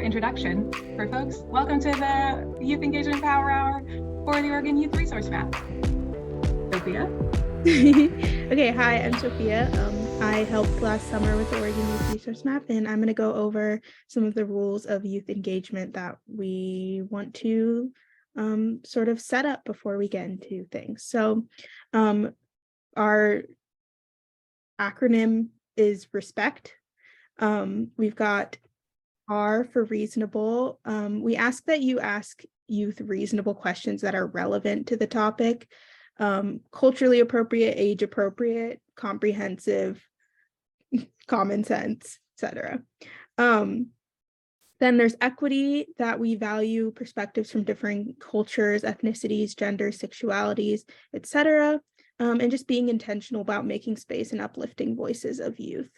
introduction for folks. Welcome to the Youth Engagement Power Hour for the Oregon Youth Resource Map. Sophia? Okay, hi, I'm Sophia. I helped last summer with the Oregon Youth Resource Map, and I'm going to go over some of the rules of youth engagement that we want to sort of set up before we get into things. So our acronym is RESPECT. We've got R for reasonable. We ask that you ask youth reasonable questions that are relevant to the topic, culturally appropriate, age appropriate, comprehensive, common sense, etc. Then there's equity, that we value perspectives from different cultures, ethnicities, genders, sexualities, etc. And just being intentional about making space and uplifting voices of youth.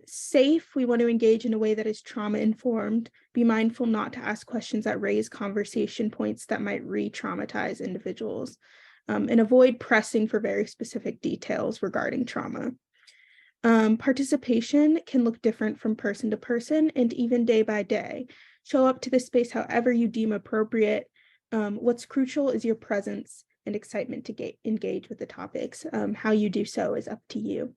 Safe, we want to engage in a way that is trauma-informed, be mindful not to ask questions that raise conversation points that might re-traumatize individuals, and avoid pressing for very specific details regarding trauma. Participation can look different from person to person and even day by day. Show up to the space however you deem appropriate. What's crucial is your presence and excitement to engage with the topics. How you do so is up to you.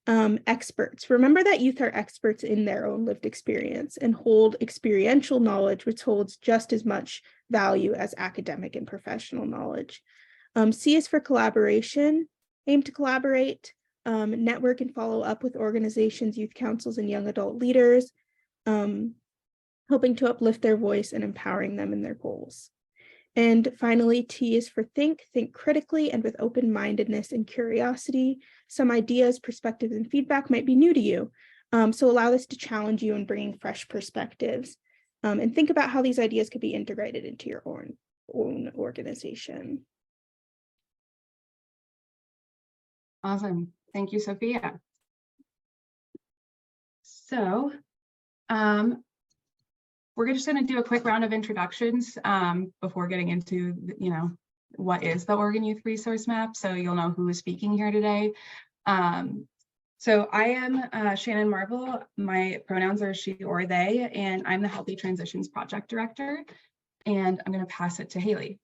Experts. Remember that youth are experts in their own lived experience and hold experiential knowledge, which holds just as much value as academic and professional knowledge. C is for collaboration. Aim to collaborate, network and follow up with organizations, youth councils, and young adult leaders, hoping to uplift their voice and empowering them in their goals. And finally, T is for think critically and with open-mindedness and curiosity. Some ideas, perspectives, and feedback might be new to you. So allow this to challenge you in bringing fresh perspectives. And think about how these ideas could be integrated into your own organization. Awesome. Thank you, Sophia. So, we're just going to do a quick round of introductions before getting into, what is the Oregon Youth Resource Map, so you'll know who is speaking here today. So I am Shannon Marvel. My pronouns are she or they, and I'm the Healthy Transitions Project Director, and I'm going to pass it to Haley.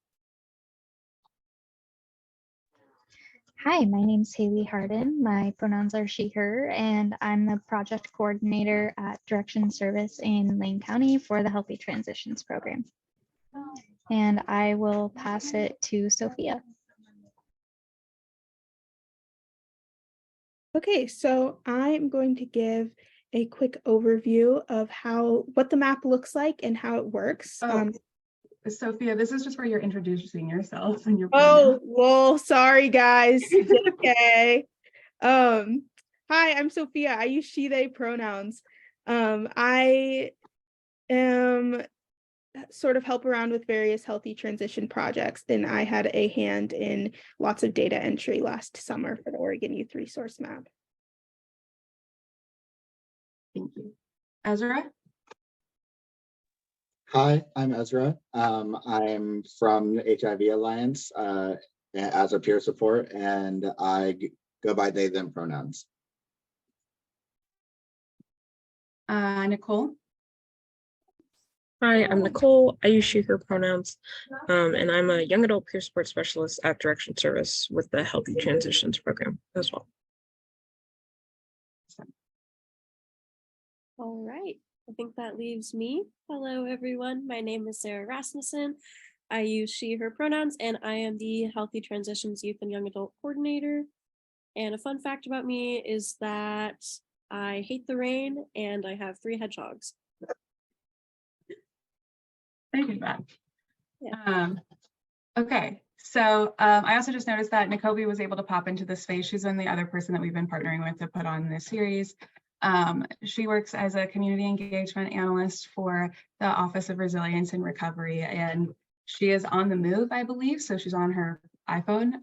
Hi, my name's Haley Harden. My pronouns are she, her, and I'm the project coordinator at Direction Service in Lane County for the Healthy Transitions program. And I will pass it to Sophia. Okay, so I'm going to give a quick overview of what the map looks like and how it works. Sophia, this is just where you're introducing yourself and your pronouns. Well, sorry guys. Okay. Hi, I'm Sophia. I use she, they pronouns. I am sort of help around with various healthy transition projects, and I had a hand in lots of data entry last summer for the Oregon Youth Resource Map. Thank you. Ezra? Hi, I'm Ezra. I'm from HIV Alliance as a peer support, and I go by they, them pronouns. Nicole? Hi, I'm Nicole. I use she, her pronouns, and I'm a young adult peer support specialist at Direction Service with the Healthy Transitions program as well. All right. I think that leaves me. Hello, everyone. My name is Sarah Rasmussen. I use she, her pronouns, and I am the Healthy Transitions Youth and Young Adult Coordinator. And a fun fact about me is that I hate the rain and I have 3 hedgehogs. Thank you, Matt. Yeah. Okay, so I also just noticed that Nikobi was able to pop into the space. She's been the other person that we've been partnering with to put on this series. She works as a community engagement analyst for the Office of Resilience and Recovery, and she is on the move, I believe, so she's on her iPhone.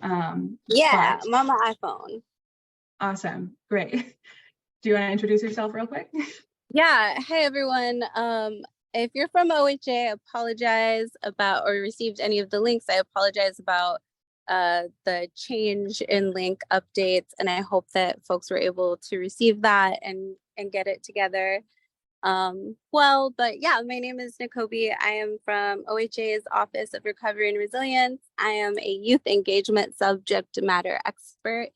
Yeah, I'm on my iPhone. Awesome, great. Do you want to introduce yourself real quick? Yeah, hey everyone. If you're from OHA, I apologize about, or received any of the links, I apologize about the change in link updates, and I hope that folks were able to receive that and get it together. well. But yeah, my name is Nikobi. I am from OHA's Office of Recovery and Resilience. I am a youth engagement subject matter expert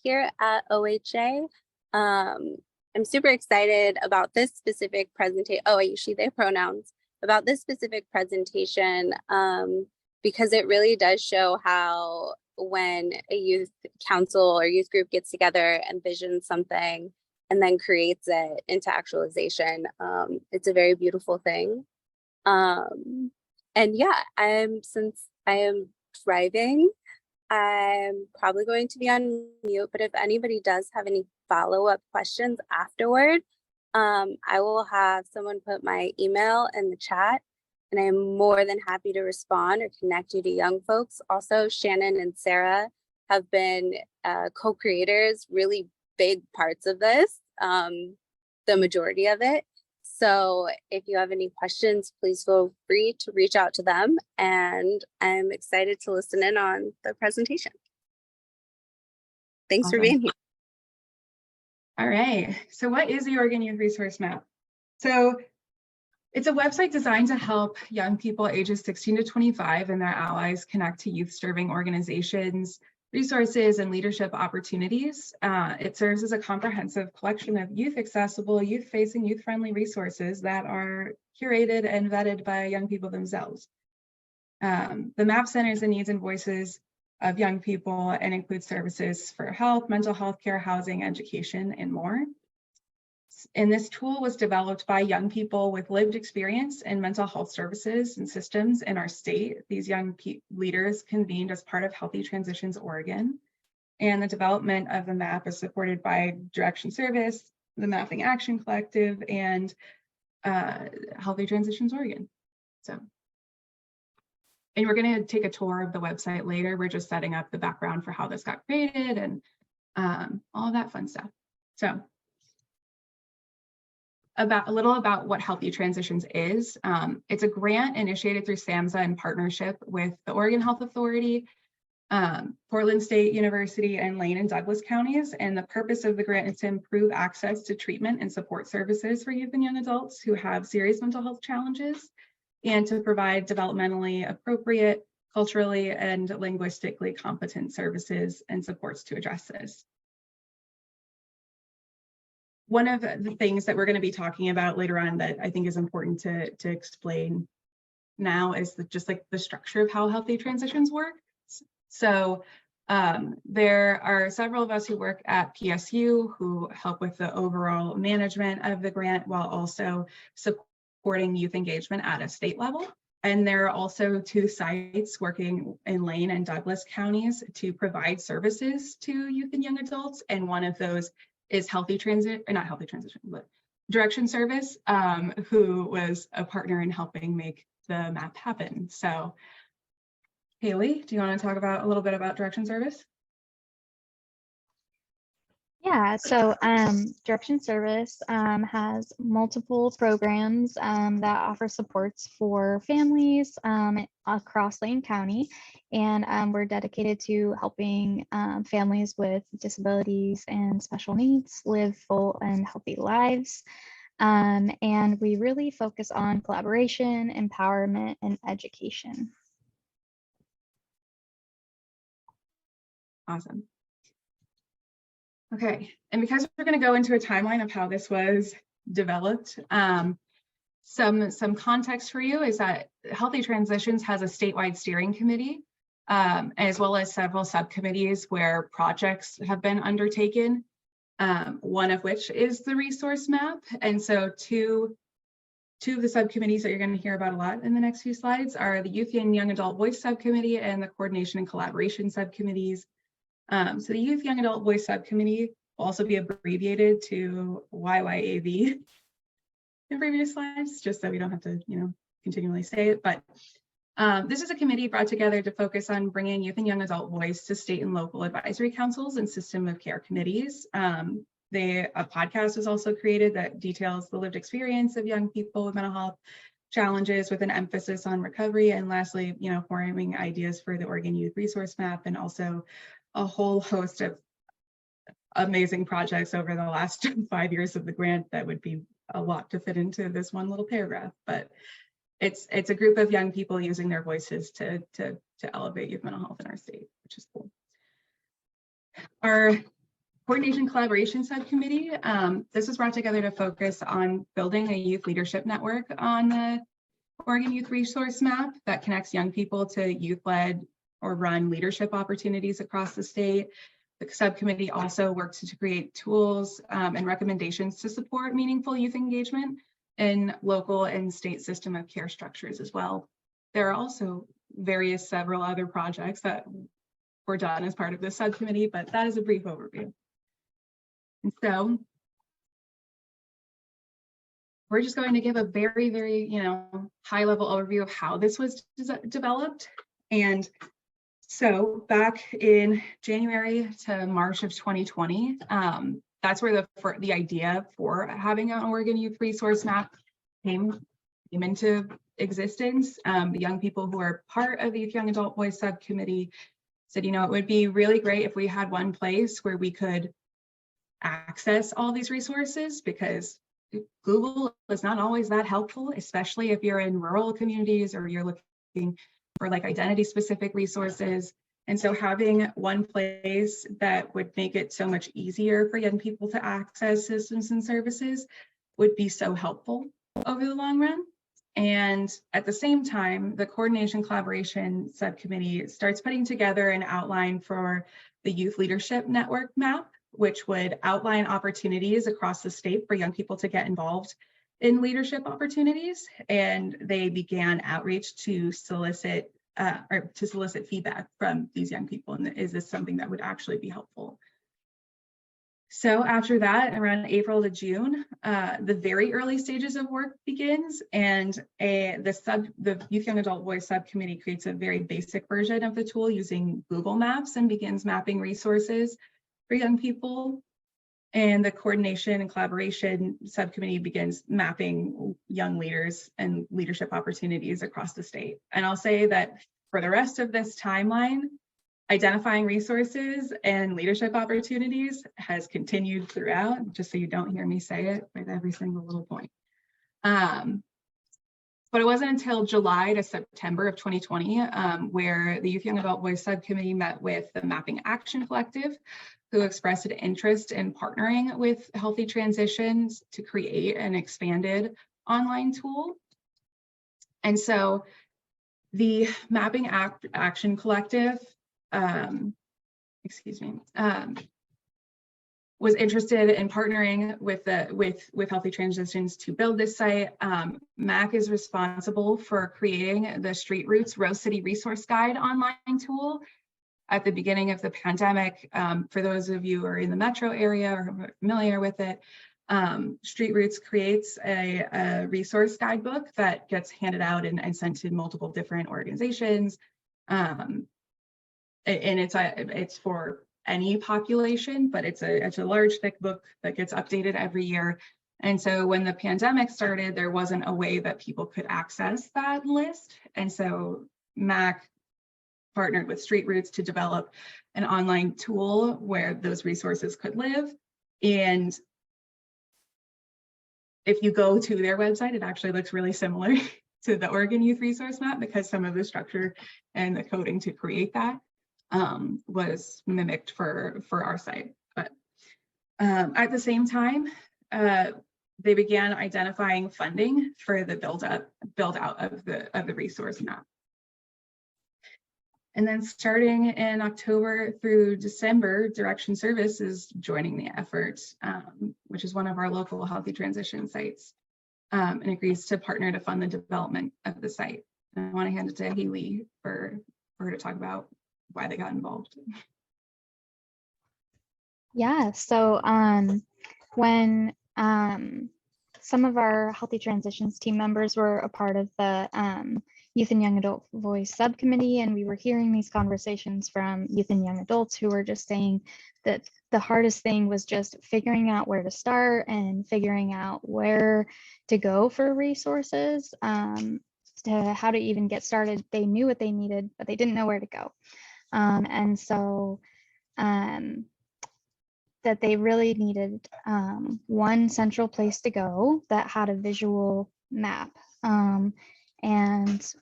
here at OHA. I'm super excited about this specific presentation. Oh, I use she, they pronouns. About this specific presentation, because it really does show how when a youth council or youth group gets together and visions something and then creates it into actualization, it's a very beautiful thing. And yeah, since I am driving, I'm probably going to be on mute, but if anybody does have any follow-up questions afterward, I will have someone put my email in the chat, and I'm more than happy to respond or connect you to young folks. Also, Shannon and Sarah have been co-creators, really big parts of this, the majority of it. So if you have any questions, please feel free to reach out to them, and I'm excited to listen in on the presentation. Thanks for being here. All right, so what is the Oregon Youth Resource Map? So it's a website designed to help young people ages 16 to 25 and their allies connect to youth-serving organizations, resources, and leadership opportunities. It serves as a comprehensive collection of youth-accessible, youth-facing, youth-friendly resources that are curated and vetted by young people themselves. The map centers the needs and voices of young people and includes services for health, mental health care, housing, education, and more. And this tool was developed by young people with lived experience in mental health services and systems in our state. These young leaders convened as part of Healthy Transitions Oregon. And the development of the map is supported by Direction Service, the Mapping Action Collective, and Healthy Transitions Oregon. And we're going to take a tour of the website later. We're just setting up the background for how this got created and all of that fun stuff. So a little about what Healthy Transitions is. It's a grant initiated through SAMHSA in partnership with the Oregon Health Authority, Portland State University, and Lane and Douglas counties. And the purpose of the grant is to improve access to treatment and support services for youth and young adults who have serious mental health challenges, and to provide developmentally appropriate, culturally and linguistically competent services and supports to address this. One of the things that we're going to be talking about later on that I think is important to explain now is just like the structure of how Healthy Transitions work. So there are several of us who work at PSU who help with the overall management of the grant while also supporting youth engagement at a state level. And there are also 2 sites working in Lane and Douglas counties to provide services to youth and young adults. And one of those is Direction Service, who was a partner in helping make the map happen. So Haley, do you want to talk about a little bit about Direction Service? Yeah, so Direction Service has multiple programs that offer supports for families across Lane County, and we're dedicated to helping families with disabilities and special needs live full and healthy lives. And we really focus on collaboration, empowerment, and education. Awesome. Okay, and because we're going to go into a timeline of how this was developed, some context for you is that Healthy Transitions has a statewide steering committee, as well as several subcommittees where projects have been undertaken, one of which is the resource map. And so two of the subcommittees that you're going to hear about a lot in the next few slides are the Youth and Young Adult Voice Subcommittee and the Coordination and Collaboration Subcommittees. So the Youth Young Adult Voice Subcommittee will also be abbreviated to YYAV in previous slides, just so we don't have to, continually say it. But this is a committee brought together to focus on bringing youth and young adult voice to state and local advisory councils and system of care committees. A podcast was also created that details the lived experience of young people with mental health challenges with an emphasis on recovery. And lastly, forming ideas for the Oregon Youth Resource Map, and also a whole host of amazing projects over the last 5 years of the grant that would be a lot to fit into this one little paragraph, but it's a group of young people using their voices to elevate youth mental health in our state, which is cool. Our Coordination Collaboration Subcommittee, this was brought together to focus on building a youth leadership network on the Oregon Youth Resource Map that connects young people to youth-led or run leadership opportunities across the state. The subcommittee also works to create tools and recommendations to support meaningful youth engagement in local and state system of care structures as well. There are also several other projects that were done as part of this subcommittee, but that is a brief overview. And so we're just going to give a very, high level overview of how this was developed. And so back in January to March of 2020, that's where the idea for having an Oregon Youth Resource Map came into existence. The young people who are part of the Youth Young Adult Voice Subcommittee said, it would be really great if we had one place where we could access all these resources, because Google is not always that helpful, especially if you're in rural communities or you're looking for like identity specific resources. And so having one place that would make it so much easier for young people to access systems and services would be so helpful over the long run. And at the same time, the Coordination Collaboration Subcommittee starts putting together an outline for the Youth Leadership Network Map, which would outline opportunities across the state for young people to get involved in leadership opportunities. And they began outreach to solicit feedback from these young people. And is this something that would actually be helpful? So after that, around April to June, the very early stages of work begins, and the Youth Young Adult Voice Subcommittee creates a very basic version of the tool using Google Maps and begins mapping resources for young people. And the Coordination and Collaboration Subcommittee begins mapping young leaders and leadership opportunities across the state. And I'll say that for the rest of this timeline, identifying resources and leadership opportunities has continued throughout, just so you don't hear me say it with every single little point. But it wasn't until July to September of 2020 where the Youth Young Adult Voice Subcommittee met with the Mapping Action Collective, who expressed an interest in partnering with Healthy Transitions to create an expanded online tool. And so the Mapping Action Collective, was interested in partnering with Healthy Transitions to build this site. MAC is responsible for creating the Street Roots Rose City Resource Guide online tool. At the beginning of the pandemic, for those of you who are in the metro area or familiar with it, Street Roots creates a resource guidebook that gets handed out and sent to multiple different organizations. And it's for any population, but it's a large, thick book that gets updated every year. And so when the pandemic started, there wasn't a way that people could access that list. And so MAC partnered with Street Roots to develop an online tool where those resources could live. And if you go to their website, it actually looks really similar to the Oregon Youth Resource Map, because some of the structure and the coding to create that was mimicked for our site. But at the same time, they began identifying funding for the build out of the resource map. And then starting in October through December, Direction Service is joining the effort, which is one of our local Healthy Transition sites, and agrees to partner to fund the development of the site. And I want to hand it to Haley for her to talk about why they got involved. Yeah, so when some of our Healthy Transitions team members were a part of the Youth and Young Adult Voice Subcommittee, and we were hearing these conversations from youth and young adults who were just saying that the hardest thing was just figuring out where to start and figuring out where to go for resources, to how to even get started. They knew what they needed, but they didn't know where to go. And so that they really needed one central place to go that had a visual map. And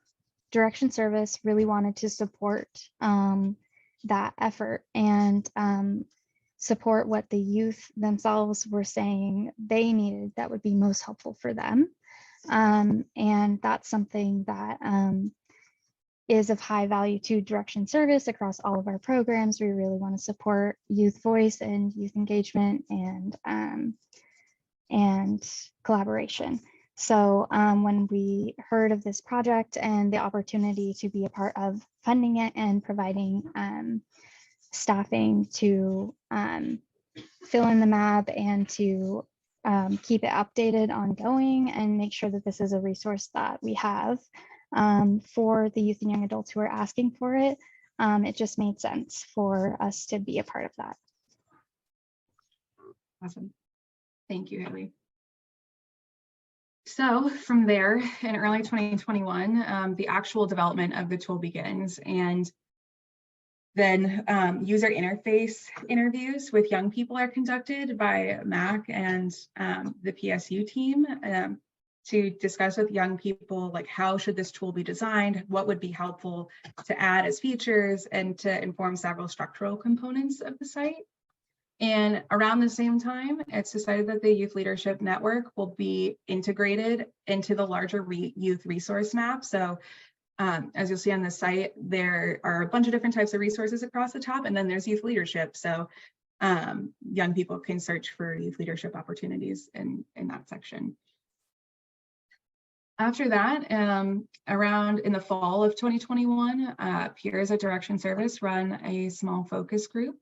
Direction Service really wanted to support that effort and support what the youth themselves were saying they needed that would be most helpful for them. And that's something that is of high value to Direction Service across all of our programs. We really want to support youth voice and youth engagement and collaboration. So when we heard of this project and the opportunity to be a part of funding it and providing staffing to fill in the map and to keep it updated ongoing and make sure that this is a resource that we have for the youth and young adults who are asking for it, it just made sense for us to be a part of that. Awesome. Thank you, Haley. So from there, in early 2021, the actual development of the tool begins, and then user interface interviews with young people are conducted by MAC and the PSU team to discuss with young people, like, how should this tool be designed, what would be helpful to add as features, and to inform several structural components of the site. And around the same time, it's decided that the Youth Leadership Network will be integrated into the larger youth resource map. So as you'll see on the site, there are a bunch of different types of resources across the top, and then there's youth leadership. So young people can search for youth leadership opportunities in that section. After that, around in the fall of 2021, peers at Direction Service run a small focus group.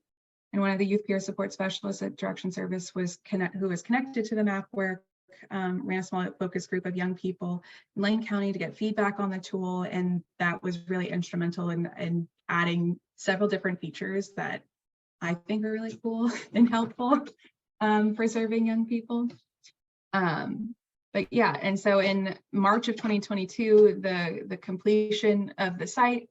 And one of the youth peer support specialists at Direction Service who was connected to the map work, ran a small focus group of young people in Lane County to get feedback on the tool. And that was really instrumental in adding several different features that I think are really cool and helpful for serving young people. But yeah, and so in March of 2022, the completion of the site,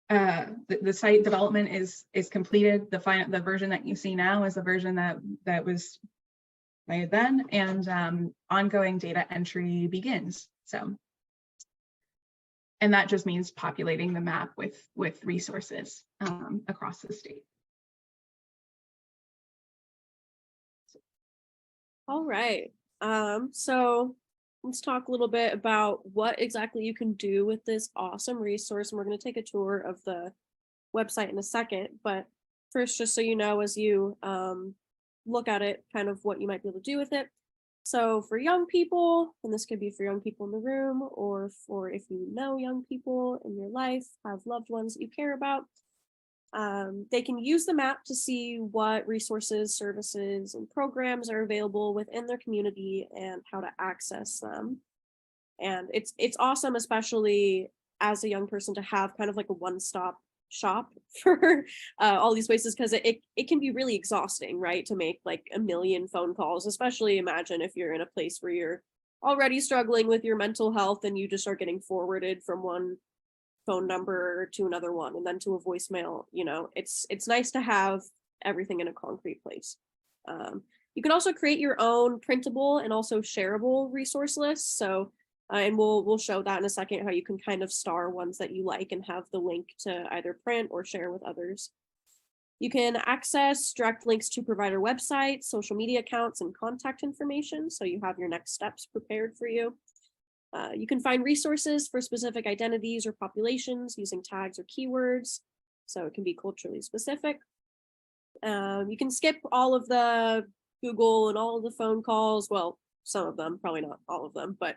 the site development is completed. The version that you see now is the version that was made then, and ongoing data entry begins. So, and that just means populating the map with resources across the state. All right. So let's talk a little bit about what exactly you can do with this awesome resource. And we're going to take a tour of the website in a second. But first, just so you know, as you look at it, kind of what you might be able to do with it. So for young people, and this could be for young people in the room, or for if you know young people in your life, have loved ones that you care about, they can use the map to see what resources, services, and programs are available within their community and how to access them. And it's awesome, especially as a young person, to have kind of like a one-stop shop for all these places, because it can be really exhausting, right? To make like a million phone calls, especially imagine if you're in a place where you're already struggling with your mental health and you just are getting forwarded from one phone number to another one and then to a voicemail. You know, it's nice to have everything in a concrete place. You can also create your own printable and also shareable resource lists. So and we'll show that in a second, how you can kind of star ones that you like and have the link to either print or share with others. You can access direct links to provider websites, social media accounts, and contact information, so you have your next steps prepared for you. You can find resources for specific identities or populations using tags or keywords, so it can be culturally specific. You can skip all of the Google and all of the phone calls. Well, some of them, probably not all of them, but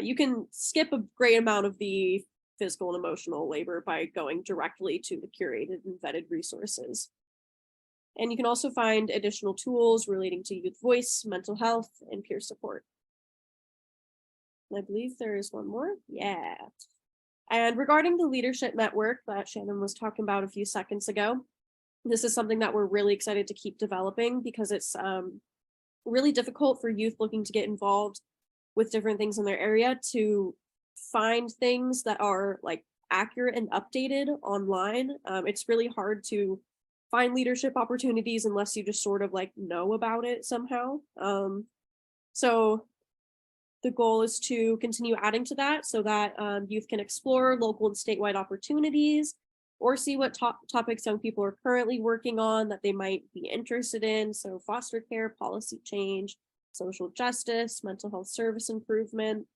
you can skip a great amount of the physical and emotional labor by going directly to the curated and vetted resources. And you can also find additional tools relating to youth voice, mental health, and peer support. And I believe there is one more. Yeah. And regarding the leadership network that Shannon was talking about a few seconds ago, this is something that we're really excited to keep developing, because it's really difficult for youth looking to get involved with different things in their area to find things that are like accurate and updated online. It's really hard to find leadership opportunities unless you just sort of like know about it somehow. So the goal is to continue adding to that so that youth can explore local and statewide opportunities or see what topics young people are currently working on that they might be interested in. So foster care, policy change, social justice, mental health service improvement.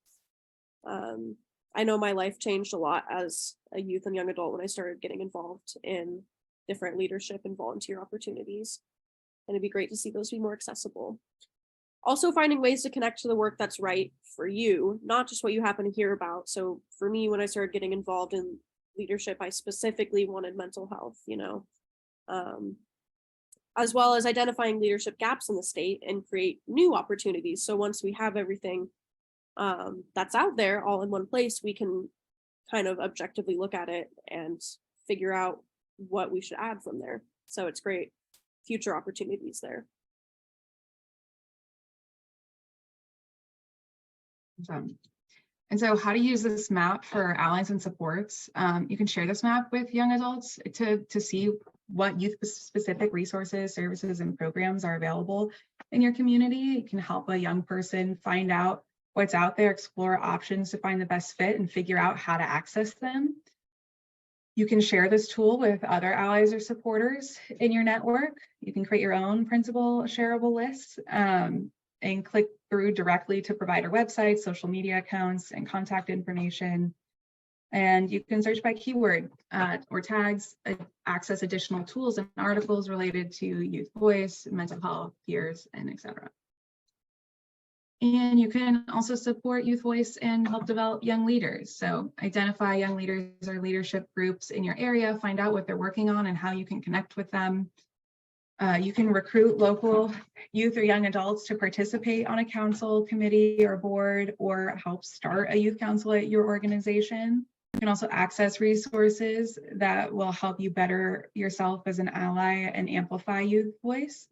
I know my life changed a lot as a youth and young adult when I started getting involved in different leadership and volunteer opportunities. And it'd be great to see those be more accessible. Also finding ways to connect to the work that's right for you, not just what you happen to hear about. So for me, when I started getting involved in leadership, I specifically wanted mental health, as well as identifying leadership gaps in the state and create new opportunities. So once we have everything that's out there all in one place, we can kind of objectively look at it and figure out what we should add from there. So it's great future opportunities there. And so how to use this map for allies and supports. You can share this map with young adults to see what youth specific resources, services, and programs are available in your community. It can help a young person find out what's out there, explore options to find the best fit and figure out how to access them. You can share this tool with other allies or supporters in your network. You can create your own principal shareable lists and click through directly to provider websites, social media accounts, and contact information. And you can search by keyword or tags, access additional tools and articles related to youth voice, mental health, peers, and etc. And you can also support youth voice and help develop young leaders. So identify young leaders or leadership groups in your area, find out what they're working on and how you can connect with them. You can recruit local youth or young adults to participate on a council, committee, or board, or help start a youth council at your organization. You can also access resources that will help you better yourself as an ally and amplify youth voice.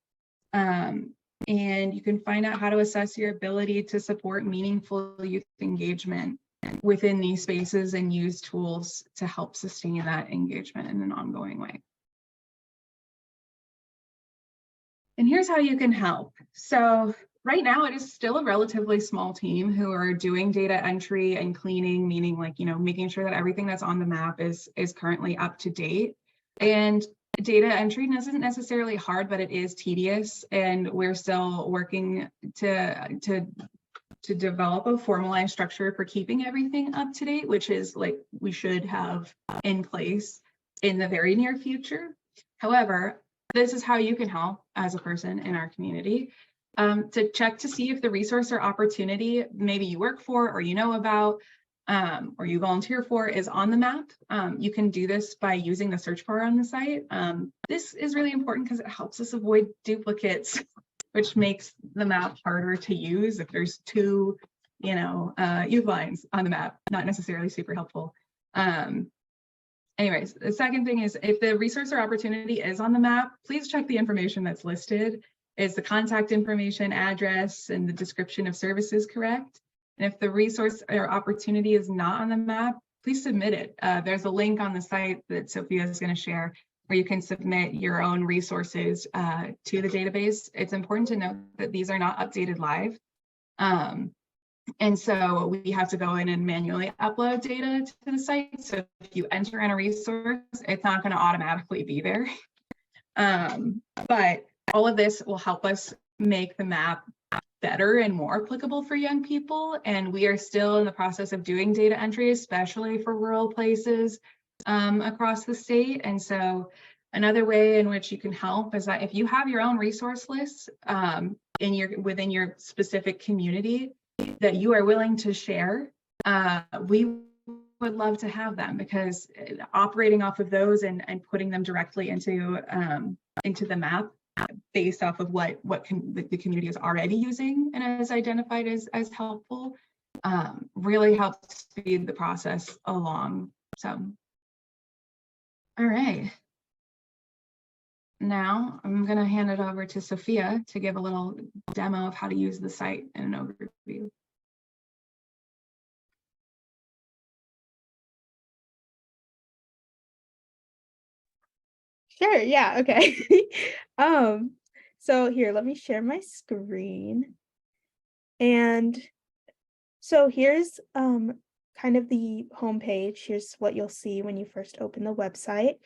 And you can find out how to assess your ability to support meaningful youth engagement within these spaces and use tools to help sustain that engagement in an ongoing way. And here's how you can help. So right now it is still a relatively small team who are doing data entry and cleaning, meaning like, making sure that everything that's on the map is currently up to date. And data entry isn't necessarily hard, but it is tedious. And we're still working to develop a formalized structure for keeping everything up to date, which is like we should have in place in the very near future. However, this is how you can help as a person in our community to check to see if the resource or opportunity maybe you work for or you know about or you volunteer for is on the map. You can do this by using the search bar on the site. This is really important because it helps us avoid duplicates, which makes the map harder to use if there's two, youth lines on the map, not necessarily super helpful. Anyways, the second thing is if the resource or opportunity is on the map, please check the information that's listed. Is the contact information, address, and the description of services correct? And if the resource or opportunity is not on the map, please submit it. There's a link on the site that Sophia is going to share where you can submit your own resources to the database. It's important to note that these are not updated live. And so we have to go in and manually upload data to the site. So if you enter in a resource, it's not going to automatically be there. But all of this will help us make the map better and more applicable for young people. And we are still in the process of doing data entry, especially for rural places across the state. And so another way in which you can help is that if you have your own resource lists within your specific community that you are willing to share, we would love to have them, because operating off of those and putting them directly into the map based off of what the community is already using and has identified as helpful really helps speed the process along. So, all right. Now I'm going to hand it over to Sophia to give a little demo of how to use the site and an overview. Sure, yeah, okay. So here, let me share my screen. And so here's kind of the homepage. Here's what you'll see when you first open the website.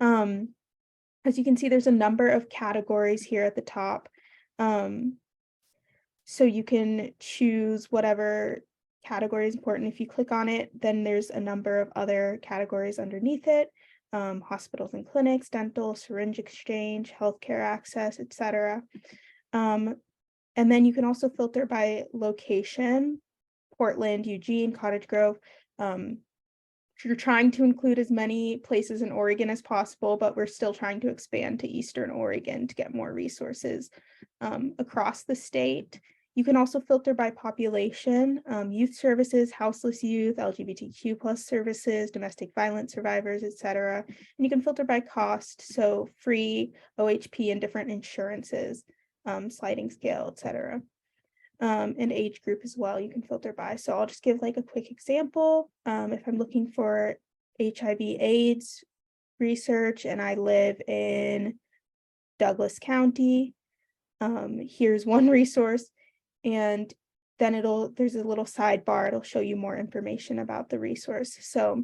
As you can see, there's a number of categories here at the top. So you can choose whatever category is important. If you click on it, then there's a number of other categories underneath it. Hospitals and clinics, dental, syringe exchange, healthcare access, etc. And then you can also filter by location, Portland, Eugene, Cottage Grove. You're trying to include as many places in Oregon as possible, but we're still trying to expand to Eastern Oregon to get more resources across the state. You can also filter by population, youth services, houseless youth, LGBTQ plus services, domestic violence survivors, etc. And you can filter by cost, so free, OHP, and different insurances, sliding scale, etc. And age group as well, you can filter by. So I'll just give like a quick example. If I'm looking for HIV/AIDS research and I live in Douglas County, here's one resource. And then there's a little sidebar, it'll show you more information about the resource. So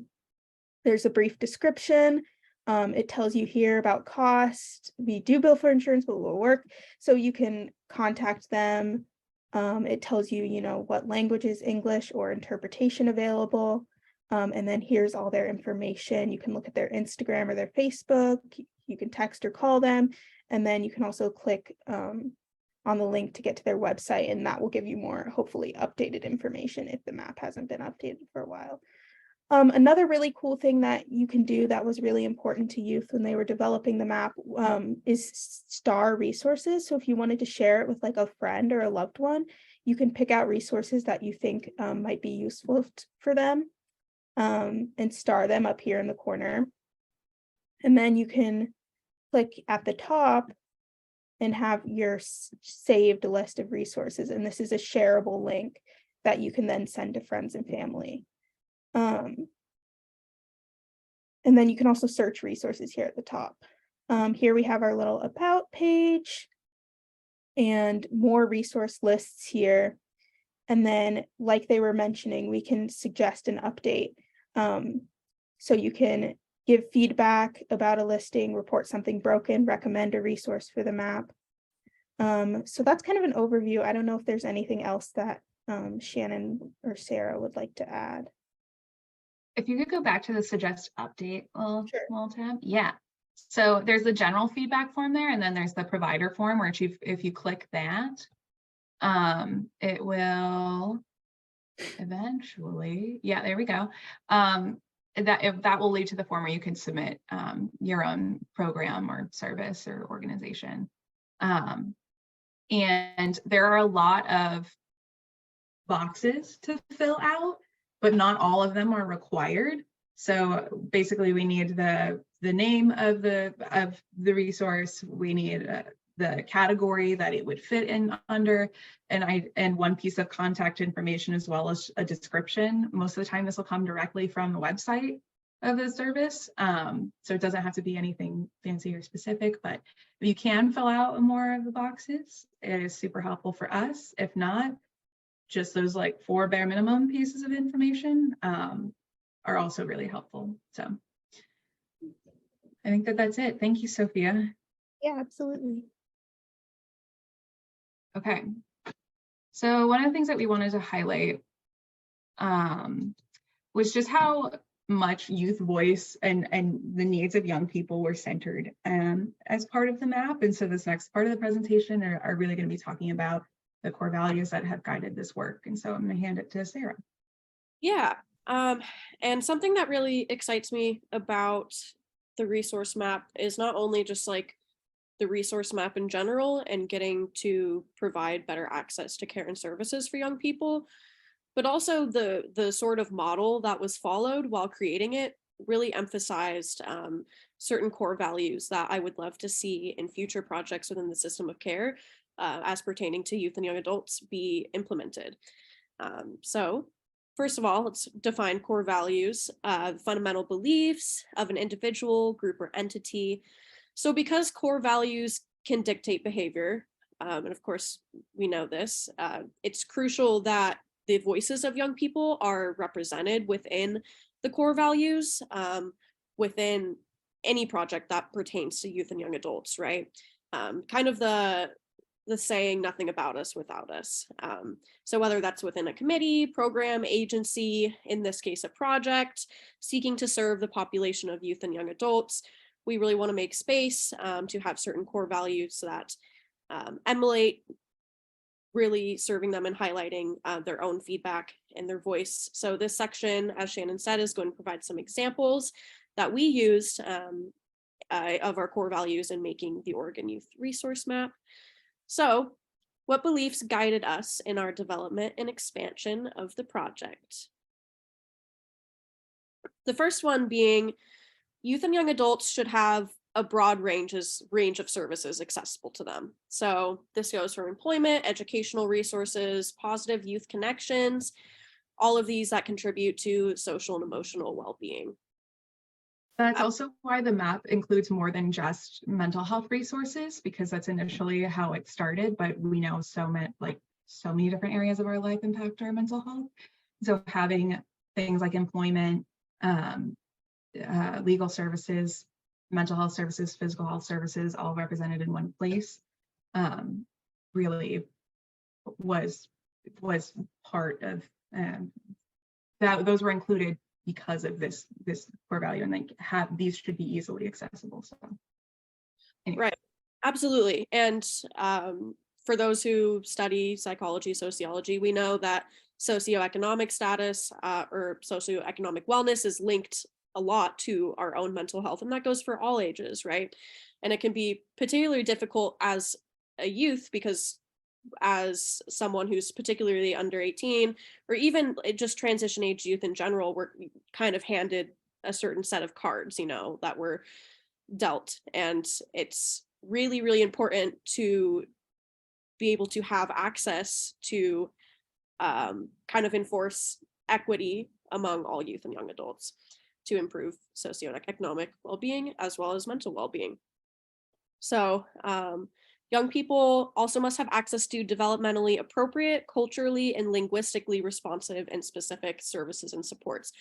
there's a brief description. It tells you here about cost. We do bill for insurance, but will work. So you can contact them. It tells you, what languages, English or interpretation available. And then here's all their information. You can look at their Instagram or their Facebook. You can text or call them. And then you can also click on the link to get to their website, and that will give you more, hopefully, updated information if the map hasn't been updated for a while. Another really cool thing that you can do that was really important to youth when they were developing the map is star resources. So if you wanted to share it with like a friend or a loved one, you can pick out resources that you think might be useful for them and star them up here in the corner. And then you can click at the top and have your saved list of resources. And this is a shareable link that you can then send to friends and family. And then you can also search resources here at the top. Here we have our little about page and more resource lists here. And then, like they were mentioning, we can suggest an update. So you can give feedback about a listing, report something broken, recommend a resource for the map. So that's kind of an overview. I don't know if there's anything else that Shannon or Sarah would like to add. If you could go back to the suggest update Sure. little tab. Yeah. So there's the general feedback form there, and then there's the provider form where if you click that, it will eventually, yeah, there we go. That will lead to the form where you can submit your own program or service or organization. And there are a lot of boxes to fill out, but not all of them are required. So basically we need the name of the resource, we need the category that it would fit in under, and one piece of contact information as well as a description. Most of the time this will come directly from the website of the service. So it doesn't have to be anything fancy or specific, but if you can fill out more of the boxes, it is super helpful for us. If not, just those like 4 bare minimum pieces of information are also really helpful. So I think that's it. Thank you, Sophia. Yeah, absolutely. Okay. So one of the things that we wanted to highlight was just how much youth voice and the needs of young people were centered as part of the map. And so this next part of the presentation are really going to be talking about the core values that have guided this work. And so I'm going to hand it to Sarah. Yeah, and something that really excites me about the resource map is not only just like the resource map in general and getting to provide better access to care and services for young people, but also the sort of model that was followed while creating it really emphasized certain core values that I would love to see in future projects within the system of care as pertaining to youth and young adults be implemented. So first of all, let's define core values, fundamental beliefs of an individual, group, or entity So because core values can dictate behavior, and of course we know this, it's crucial that the voices of young people are represented within the core values, within any project that pertains to youth and young adults, right? Kind of the saying, nothing about us without us. So whether that's within a committee, program, agency, in this case, a project, seeking to serve the population of youth and young adults, we really want to make space to have certain core values that emulate really serving them and highlighting their own feedback and their voice. So this section, as Shannon said, is going to provide some examples that we used of our core values in making the Oregon Youth Resource Map. So, what beliefs guided us in our development and expansion of the project? The first one being youth and young adults should have a broad range of services accessible to them. So this goes from employment, educational resources, positive youth connections, all of these that contribute to social and emotional well-being. That's also why the map includes more than just mental health resources, because that's initially how it started, but we know so many different areas of our life impact our mental health. So having things like employment, legal services, mental health services, physical health services, all represented in one place, really was part of that. Those were included because of this core value, and these should be easily accessible. So anyway. Right, absolutely. And for those who study psychology, sociology, we know that socioeconomic status or socioeconomic wellness is linked a lot to our own mental health, and that goes for all ages, right? And it can be particularly difficult as a youth, because as someone who's particularly under 18, or even just transition age youth in general, we're kind of handed a certain set of cards, that were dealt. And it's really, really important to be able to have access to kind of enforce equity among all youth and young adults to improve socioeconomic well-being as well as mental well-being. So young people also must have access to developmentally appropriate, culturally and linguistically responsive and specific services and supports.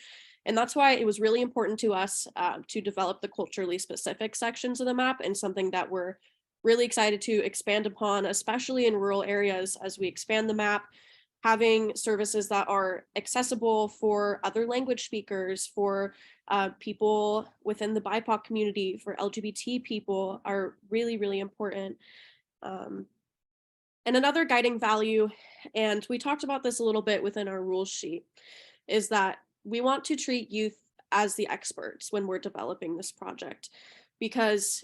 And that's why it was really important to us to develop the culturally specific sections of the map, and something that we're really excited to expand upon, especially in rural areas as we expand the map. Having services that are accessible for other language speakers, for people within the BIPOC community, for LGBT people are really, really important. And another guiding value, and we talked about this a little bit within our rules sheet, is that we want to treat youth as the experts when we're developing this project, because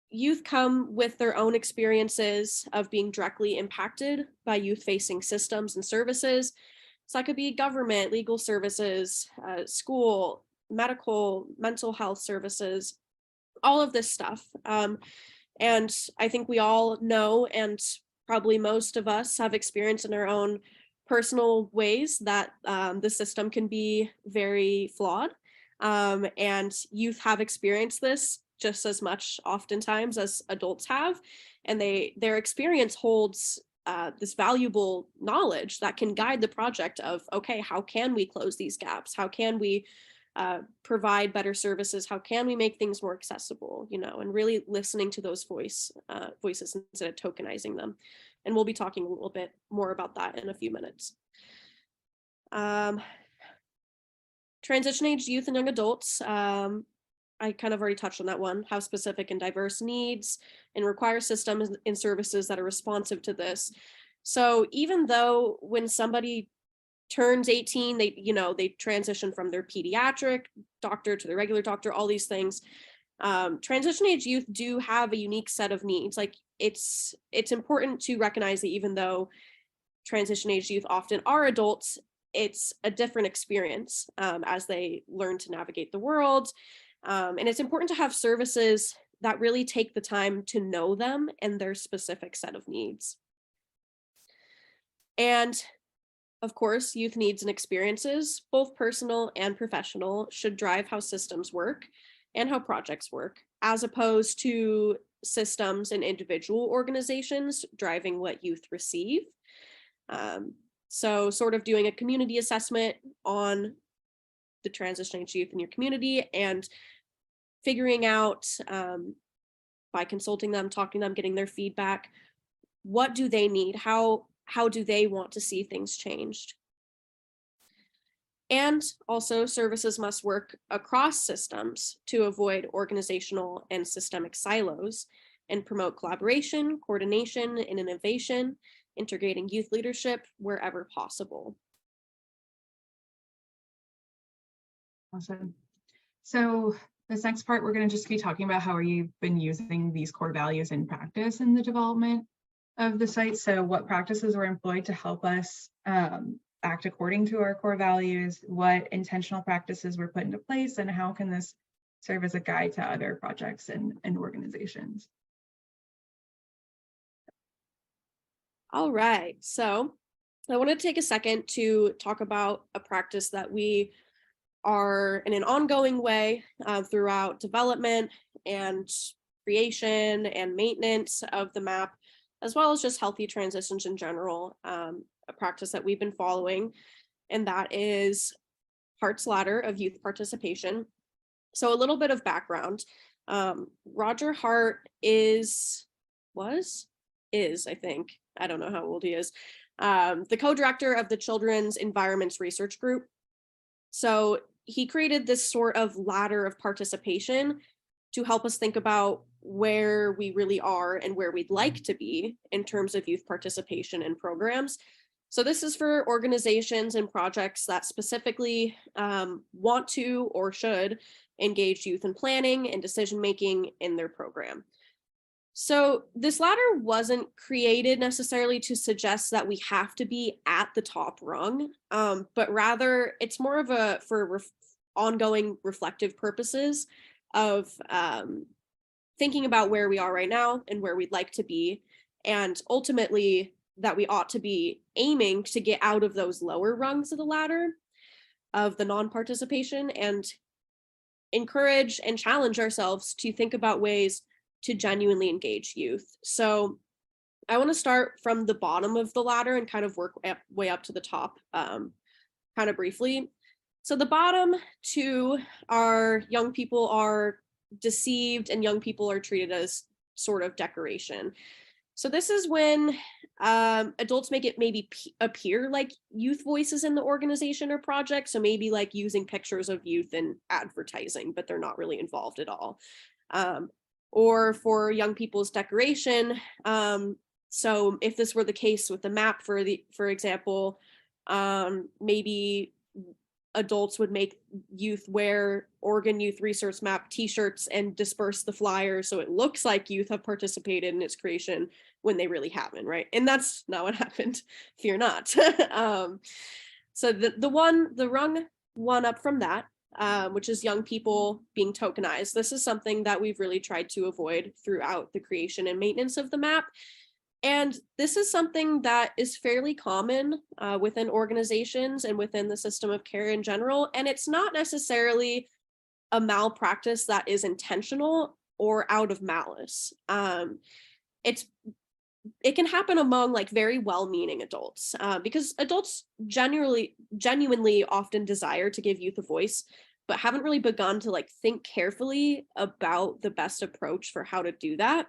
youth come with their own experiences of being directly impacted by youth-facing systems and services. So that could be government, legal services, school, medical, mental health services, all of this stuff. And I think we all know, and probably most of us have experienced in our own personal ways, that the system can be very flawed. And youth have experienced this just as much oftentimes as adults have, and their experience holds this valuable knowledge that can guide the project of, okay, how can we close these gaps? How can we provide better services? How can we make things more accessible? And really listening to those voices instead of tokenizing them. And we'll be talking a little bit more about that in a few minutes. Transition age youth and young adults. I kind of already touched on that one, have specific and diverse needs and require systems and services that are responsive to this. So even though when somebody turns 18, they transition from their pediatric doctor to their regular doctor, all these things, transition age youth do have a unique set of needs. Like it's important to recognize that even though transition age youth often are adults, it's a different experience as they learn to navigate the world. And it's important to have services that really take the time to know them and their specific set of needs. And of course, youth needs and experiences, both personal and professional, should drive how systems work and how projects work. as opposed to systems and individual organizations driving what youth receive. So sort of doing a community assessment on the transition age youth in your community and figuring out by consulting them, talking to them, getting their feedback, what do they need? How do they want to see things changed? And also services must work across systems to avoid organizational and systemic silos and promote collaboration, coordination, and innovation, integrating youth leadership wherever possible. Awesome. So this next part, we're going to just be talking about how you've been using these core values in practice in the development of the site. So what practices were employed to help us act according to our core values, what intentional practices were put into place, and how can this serve as a guide to other projects and organizations. All right, so I want to take a second to talk about a practice that we are in an ongoing way throughout development and creation and maintenance of the map, as well as just healthy transitions in general, a practice that we've been following, and that is Hart's ladder of youth participation. So a little bit of background. Roger Hart is, I think, I don't know how old he is, the co-director of the Children's Environments Research Group. So he created this sort of ladder of participation to help us think about where we really are and where we'd like to be in terms of youth participation in programs. So this is for organizations and projects that specifically want to or should engage youth in planning and decision-making in their program. So this ladder wasn't created necessarily to suggest that we have to be at the top rung, but rather it's more of for ongoing reflective purposes of thinking about where we are right now and where we'd like to be, and ultimately that we ought to be aiming to get out of those lower rungs of the ladder of the non-participation and encourage and challenge ourselves to think about ways to genuinely engage youth. So I want to start from the bottom of the ladder and kind of work way up to the top kind of briefly. So the bottom two are young people are deceived and young people are treated as sort of decoration. So this is when adults make it maybe appear like youth voices in the organization or project. So maybe like using pictures of youth in advertising, but they're not really involved at all. Or for young people's decoration. So if this were the case with the map, for example, maybe adults would make youth wear Oregon Youth Resource Map t-shirts and disperse the flyers so it looks like youth have participated in its creation when they really haven't, right? And that's not what happened, fear not. So the rung one up from that, which is young people being tokenized. This is something that we've really tried to avoid throughout the creation and maintenance of the map. And this is something that is fairly common within organizations and within the system of care in general. And it's not necessarily a malpractice that is intentional or out of malice. It can happen among like very well-meaning adults because adults genuinely often desire to give youth a voice, but haven't really begun to like think carefully about the best approach for how to do that.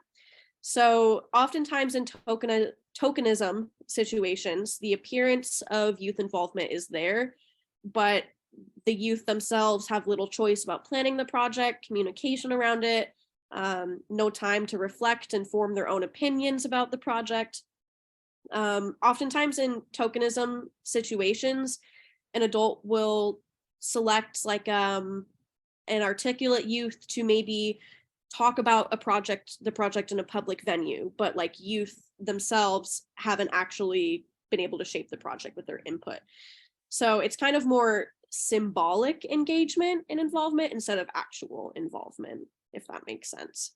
So oftentimes in tokenism situations, the appearance of youth involvement is there, but the youth themselves have little choice about planning the project, communication around it, no time to reflect and form their own opinions about the project. Oftentimes in tokenism situations, an adult will select like an articulate youth to maybe talk about the project in a public venue, but like youth themselves haven't actually been able to shape the project with their input. So it's kind of more symbolic engagement and involvement instead of actual involvement, if that makes sense.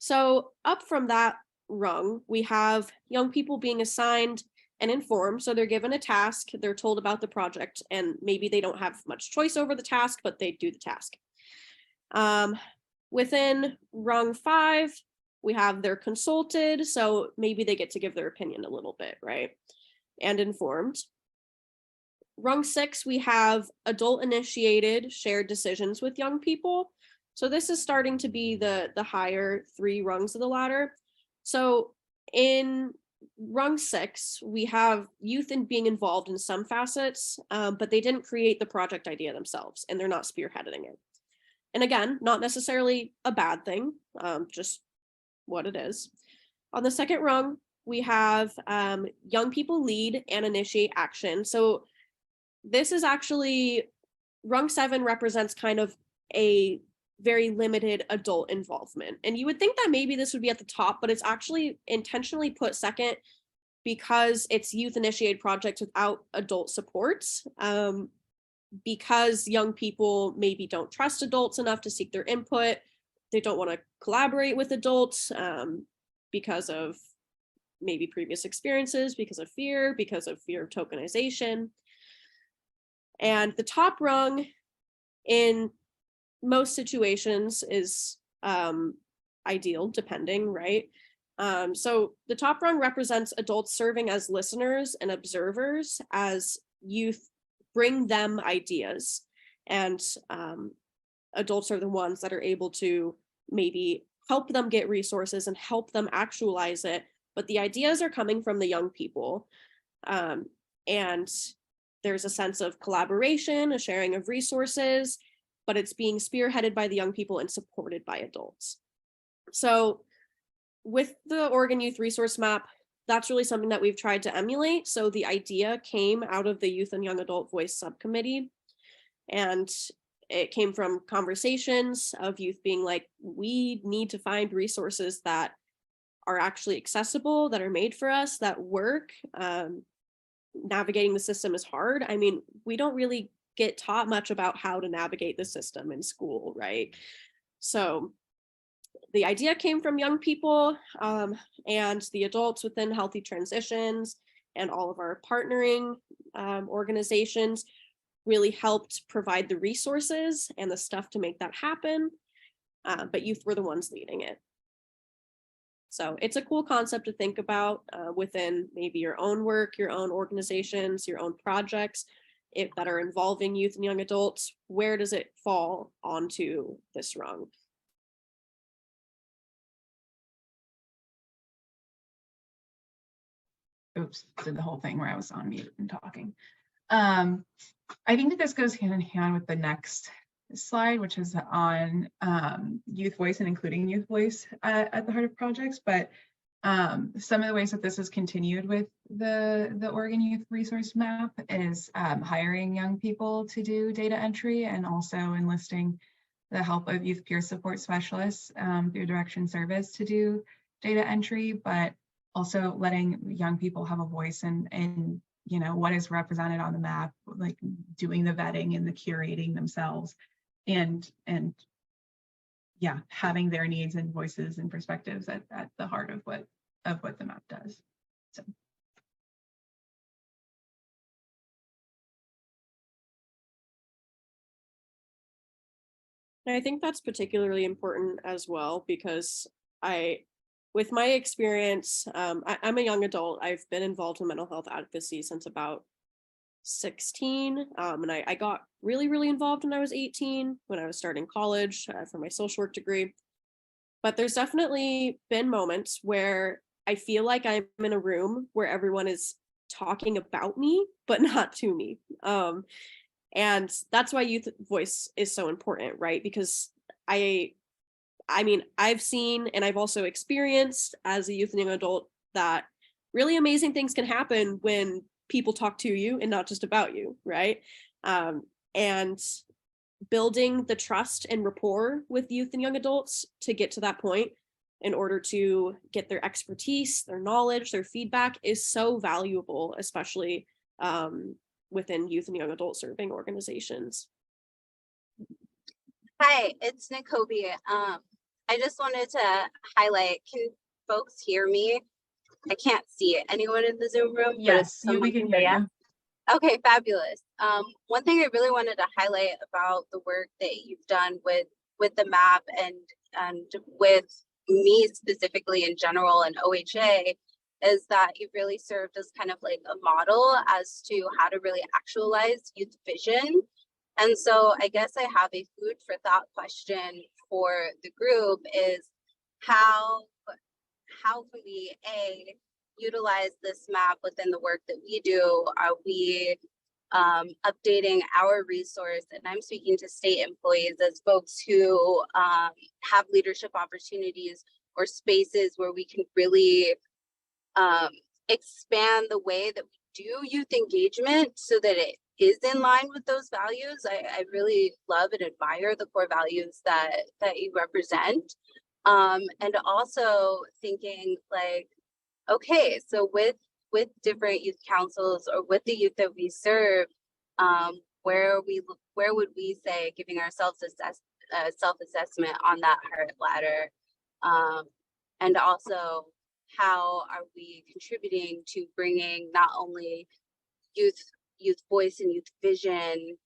So up from that rung, we have young people being assigned and informed. So they're given a task, they're told about the project, and maybe they don't have much choice over the task, but they do the task. Within rung 5, we have they're consulted, so maybe they get to give their opinion a little bit, right? And informed. Rung 6, we have adult initiated shared decisions with young people. So this is starting to be the higher 3 rungs of the ladder. So in rung 6, we have youth being involved in some facets, but they didn't create the project idea themselves, and they're not spearheading it. And again, not necessarily a bad thing, just what it is. On the second rung, we have young people lead and initiate action. So this is actually, rung 7 represents kind of a very limited adult involvement. And you would think that maybe this would be at the top, but it's actually intentionally put second because it's youth initiated projects without adult supports. Because young people maybe don't trust adults enough to seek their input. They don't want to collaborate with adults because of maybe previous experiences, because of fear of tokenization. And the top rung in most situations is ideal, depending, right? So the top rung represents adults serving as listeners and observers as youth bring them ideas, and adults are the ones that are able to maybe help them get resources and help them actualize it, but the ideas are coming from the young people. And there's a sense of collaboration, a sharing of resources, but it's being spearheaded by the young people and supported by adults. So with the Oregon Youth Resource Map, that's really something that we've tried to emulate. So the idea came out of the Youth and Young Adult Voice Subcommittee, and it came from conversations of youth being like, we need to find resources that are actually accessible, that are made for us, that work. Navigating the system is hard. I mean, we don't really get taught much about how to navigate the system in school, right? So the idea came from young people and the adults within Healthy Transitions, and all of our partnering organizations really helped provide the resources and the stuff to make that happen. But youth were the ones leading it. So it's a cool concept to think about within maybe your own work, your own organizations, your own projects that are involving youth and young adults. Where does it fall onto this rung? Oops, did the whole thing where I was on mute and talking. I think that this goes hand in hand with the next slide, which is on youth voice and including youth voice at the heart of projects. But some of the ways that this is continued with the Oregon Youth Resource Map is hiring young people to do data entry, and also enlisting the help of youth peer support specialists through Direction Service to do data entry, but also letting young people have a voice in you know, what is represented on the map, like doing the vetting and the curating themselves, and yeah, having their needs and voices and perspectives at the heart of what the map does. So. And I think that's particularly important as well, because with my experience, I'm a young adult. I've been involved in mental health advocacy since about 16. And I got really, really involved when I was 18, when I was starting college for my social work degree. But there's definitely been moments where I feel like I'm in a room where everyone is talking about me, but not to me. And that's why youth voice is so important, right? Because I mean, I've seen and I've also experienced as a youth and young adult that really amazing things can happen when people talk to you and not just about you, right? And building the trust and rapport with youth and young adults to get to that point in order to get their expertise, their knowledge, their feedback is so valuable, especially within youth and young adult serving organizations. Hi, it's Nikobi. I just wanted to highlight, can folks hear me? I can't see anyone in the Zoom room. Yes, we can hear you. Okay, fabulous. One thing I really wanted to highlight about the work that you've done with the map and and with me specifically in general and OHA is that it really served as kind of like a model as to how to really actualize youth vision. And so I guess I have a food for thought question for the group is how can we utilize this map within the work that we do? Are we updating our resource? And I'm speaking to state employees as folks who have leadership opportunities or spaces where we can really expand the way that we do youth engagement so that it is in line with those values. I really love and admire the core values that you represent. And also thinking like, okay, so with different youth councils or with the youth that we serve, where would we say giving ourselves a self-assessment on that heart ladder, and also how are we contributing to bringing not only youth voice and youth vision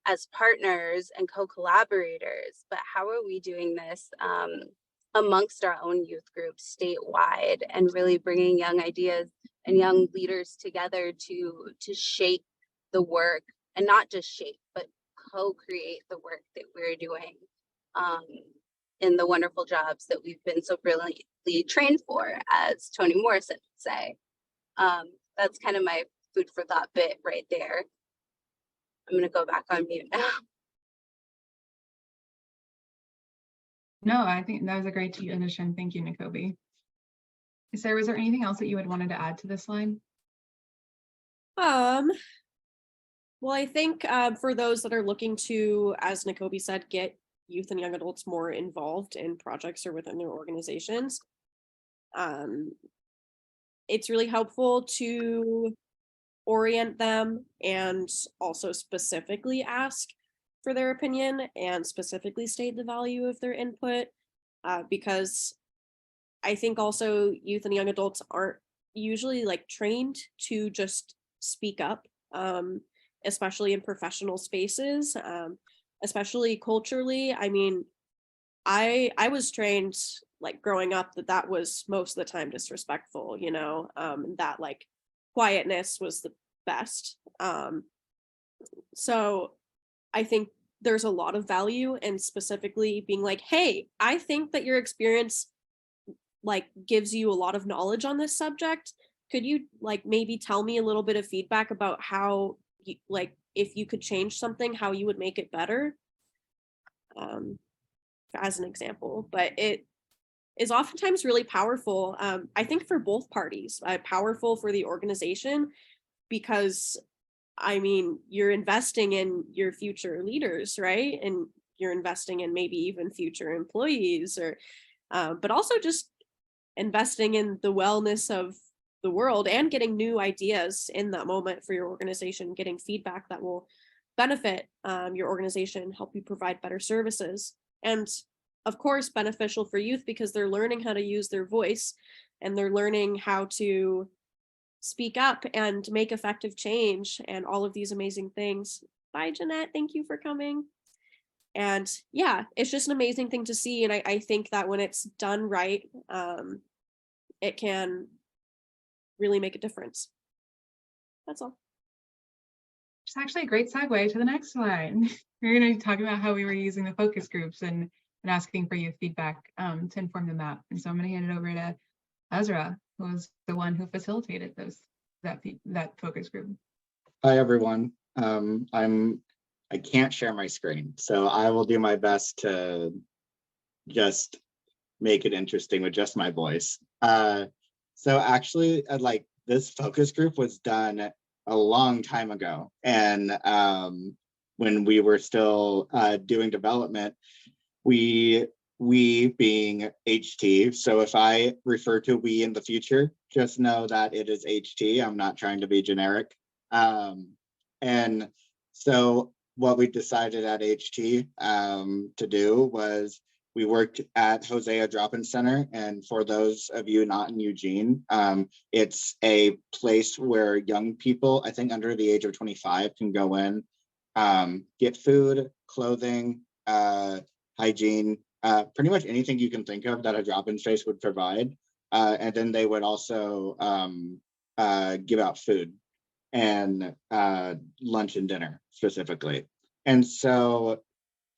as partners and co-collaborators, but how are we doing this amongst our own youth groups statewide, and really bringing young ideas and young leaders together to shape the work, and not just shape, but co-create the work that we're doing in the wonderful jobs that we've been so brilliantly trained for, as Toni Morrison would say. That's kind of my food for thought bit right there. I'm going to go back on mute now. No, I think that was a great addition. Thank you, Nikobi. Sarah, was there anything else that you had wanted to add to this line? Well, I think for those that are looking to, as Nikobi said, get youth and young adults more involved in projects or within their organizations, it's really helpful to orient them and also specifically ask for their opinion and specifically state the value of their input, because I think also youth and young adults aren't usually like trained to just speak up, especially in professional spaces, especially culturally. I mean, I was trained like growing up that was most of the time disrespectful, you know, that like quietness was the best. So I think there's a lot of value in specifically being like, hey, I think that your experience like gives you a lot of knowledge on this subject. Could you like maybe tell me a little bit of feedback about how you, like if you could change something, how you would make it better, as an example. But it is oftentimes really powerful, I think, for both parties, powerful for the organization, because I mean, you're investing in your future leaders, right? And you're investing in maybe even future employees, or but also just investing in the wellness of the world and getting new ideas in that moment for your organization, getting feedback that will benefit your organization, help you provide better services. And of course, beneficial for youth because they're learning how to use their voice and they're learning how to speak up and make effective change and all of these amazing things. Bye, Jeanette. Thank you for coming. And yeah, it's just an amazing thing to see. And I think that when it's done right, it can really make a difference. That's all. It's actually a great segue to the next one. We're going to talk about how we were using the focus groups and asking for youth feedback to inform the map. And so I'm going to hand it over to Ezra, who was the one who facilitated that focus group. Hi, everyone. I can't share my screen, so I will do my best to just make it interesting with just my voice. So actually, like this focus group was done a long time ago, and when we were still doing development, we being HT. So if I refer to we in the future, just know that it is HT. I'm not trying to be generic. And so what we decided at HT to do was we worked at Hosea Drop-In Center. And for those of you not in Eugene, it's a place where young people, I think under the age of 25, can go in, get food, clothing, hygiene, pretty much anything you can think of that a drop-in space would provide. And then they would also give out food and lunch and dinner specifically. And so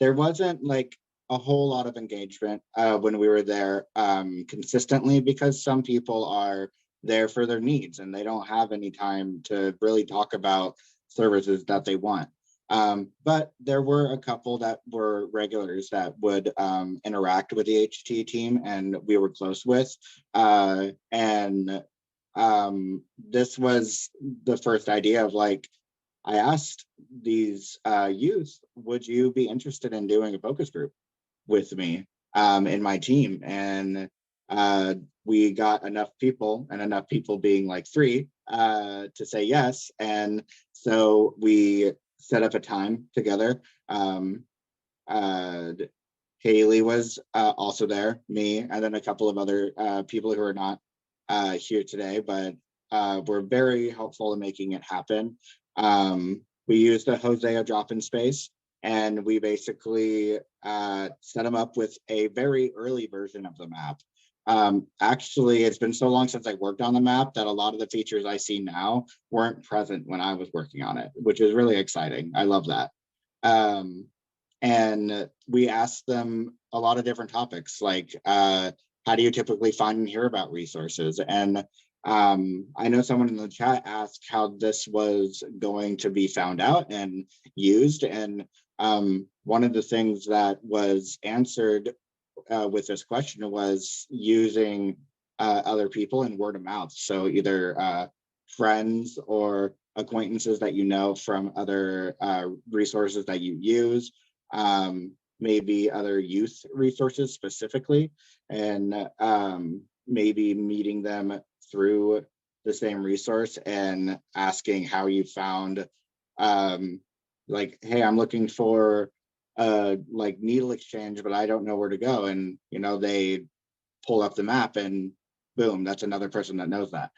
there wasn't like a whole lot of engagement when we were there consistently, because some people are there for their needs and they don't have any time to really talk about services that they want. But there were a couple that were regulars that would interact with the HT team and we were close with. And this was the first idea of like, I asked these youth, would you be interested in doing a focus group with me in my team? And we got enough people, and enough people being like 3 to say yes. And so we set up a time together. Haley was also there, me, and then a couple of other people who are not here today, but were very helpful in making it happen. We used the Hosea drop-in space, and we basically set them up with a very early version of the map. Actually, it's been so long since I worked on the map that a lot of the features I see now weren't present when I was working on it, which is really exciting. I love that. And we asked them a lot of different topics, like how do you typically find and hear about resources? And I know someone in the chat asked how this was going to be found out and used. And one of the things that was answered with this question was using other people and word of mouth. So either friends or acquaintances that you know from other resources that you use, maybe other youth resources specifically, and maybe meeting them through the same resource and asking how you found, like, hey, I'm looking for like needle exchange, but I don't know where to go. And, you know, they pull up the map and boom, that's another person that knows that.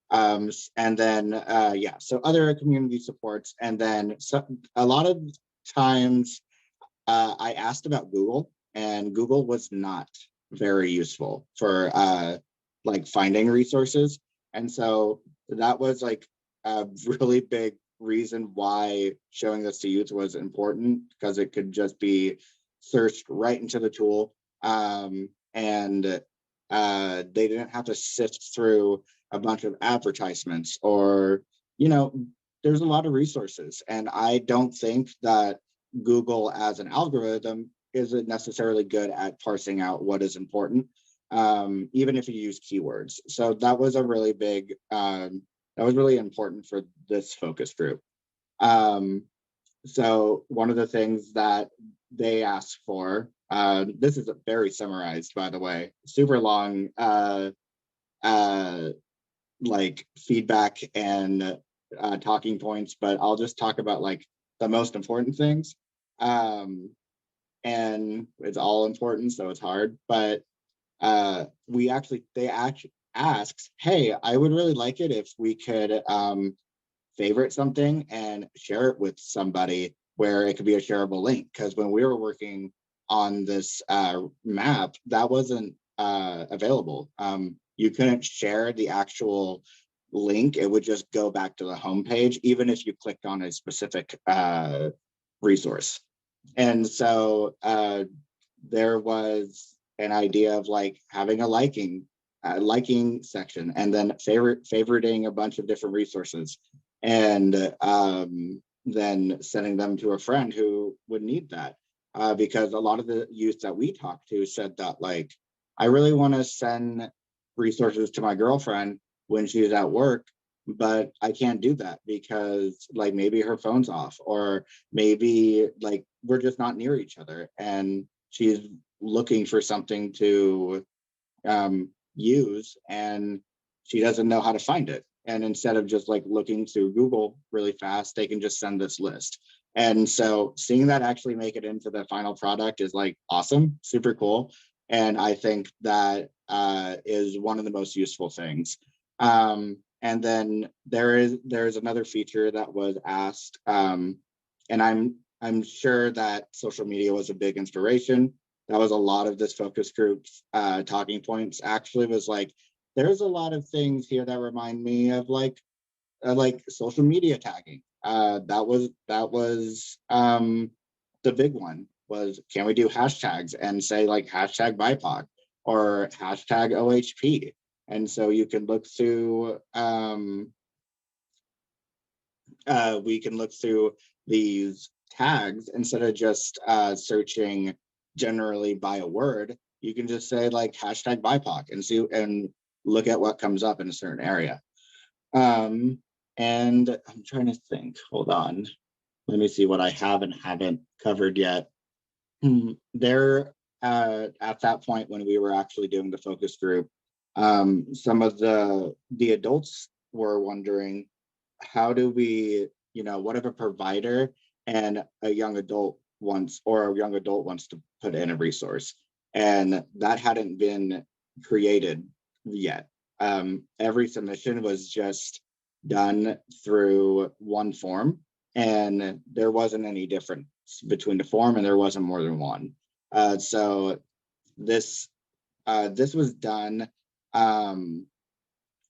And then, yeah, so other community supports. And then a lot of times I asked about Google, and Google was not very useful for like finding resources. And so that was like a really big reason why showing this to youth was important, because it could just be searched right into the tool. And they didn't have to sift through a bunch of advertisements, or, you know, there's a lot of resources. And I don't think that Google as an algorithm isn't necessarily good at parsing out what is important, even if you use keywords. So that was a really big, that was really important for this focus group. So one of the things that they asked for, this is very summarized, by the way, super long, like feedback and talking points, but I'll just talk about like the most important things. And it's all important, so it's hard, but they actually asked, hey, I would really like it if we could favorite something and share it with somebody where it could be a shareable link. Because when we were working on this map, that wasn't available. You couldn't share the actual link. It would just go back to the homepage, even if you clicked on a specific resource. And so there was an idea of like having a liking section, and then favoriting a bunch of different resources, and then sending them to a friend who would need that, because a lot of the youth that we talked to said that, like, I really want to send resources to my girlfriend when she's at work, but I can't do that because like maybe her phone's off, or maybe like we're just not near each other and she's looking for something to use and she doesn't know how to find it. And instead of just like looking through Google really fast, they can just send this list. And so seeing that actually make it into the final product is like awesome, super cool. And I think that is one of the most useful things. And then there's another feature that was asked, and I'm sure that social media was a big inspiration. that was a lot of this focus group's talking points actually was like, there's a lot of things here that remind me of like social media tagging. That was the big one was, can we do hashtags and say like hashtag BIPOC or hashtag OHP? And so you can look through, we can look through these tags instead of just searching generally by a word. You can just say like hashtag BIPOC and see and look at what comes up in a certain area. And I'm trying to think, hold on. Let me see what I have and haven't covered yet. There, at that point when we were actually doing the focus group, some of the adults were wondering, how do we, what if a provider and a young adult wants to put in a resource, and that hadn't been created yet. Every submission was just done through one form, and there wasn't any difference between the form, and there wasn't more than one. So this was done. I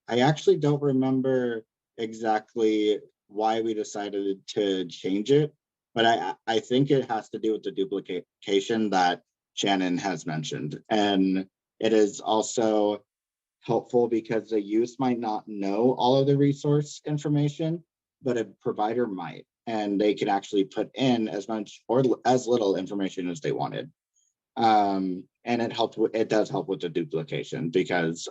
actually don't remember exactly why we decided to change it, but I think it has to do with the duplication that Shannon has mentioned. And it is also helpful because the youth might not know all of the resource information, but a provider might, and they can actually put in as much or as little information as they wanted. And it does help with the duplication because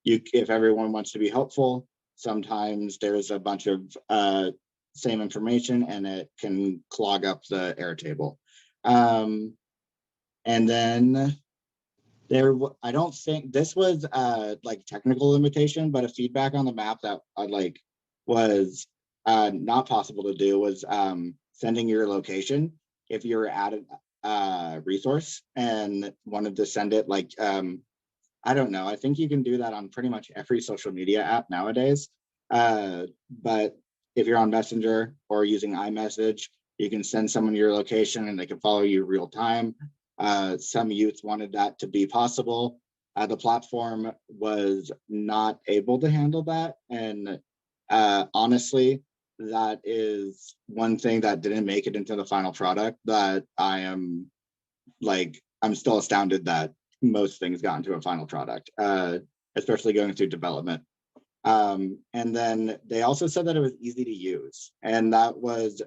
if everyone wants to be helpful, sometimes there's a bunch of same information and it can clog up the Airtable. And then I don't think this was like technical limitation, but a feedback on the map that was not possible to do was sending your location if you're at a resource and wanted to send it like, I don't know. I think you can do that on pretty much every social media app nowadays. But if you're on Messenger or using iMessage, you can send someone your location and they can follow you real time. Some youth wanted that to be possible. The platform was not able to handle that. And honestly, that is one thing that didn't make it into the final product that I'm still astounded that most things got into a final product, especially going through development. And then they also said that it was easy to use. And that was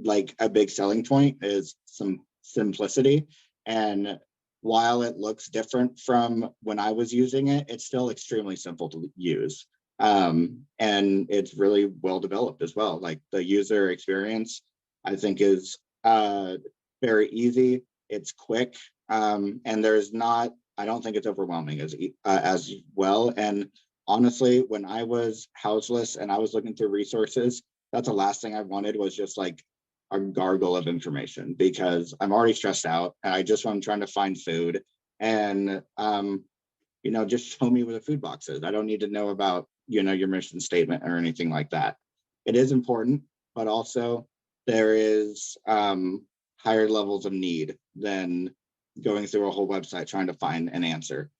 like a big selling point, is some simplicity. And while it looks different from when I was using it, it's still extremely simple to use. And it's really well developed as well. Like the user experience, I think is very easy. It's quick. And I don't think it's overwhelming as well. And honestly, when I was houseless and I was looking through resources, that's the last thing I wanted, was just like a gargle of information, because I'm already stressed out and I just am trying to find food, and just show me where the food box is. I don't need to know about your mission statement or anything like that. It is important, but also there is higher levels of need than going through a whole website trying to find an answer.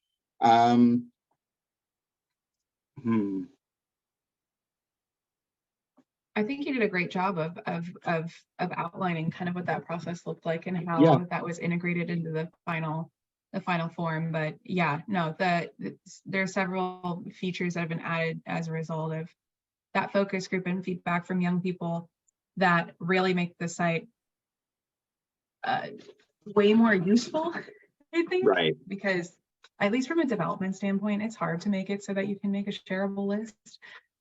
I think you did a great job of outlining kind of what that process looked like and how that was integrated into the final form. But yeah, no, there are several features that have been added as a result of that focus group and feedback from young people that really make the site way more useful, I think. Right. Because at least from a development standpoint, it's hard to make it so that you can make a shareable list.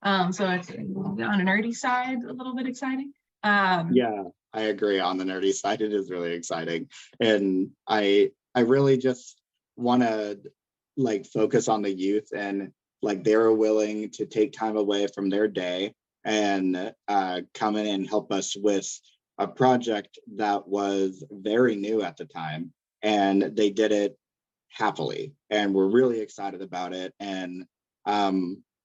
So it's on a nerdy side, a little bit exciting. Yeah, I agree. On the nerdy side, it is really exciting. And I really just want to focus on the youth, and they were willing to take time away from their day and come in and help us with a project that was very new at the time. And they did it happily, and we're really excited about it. And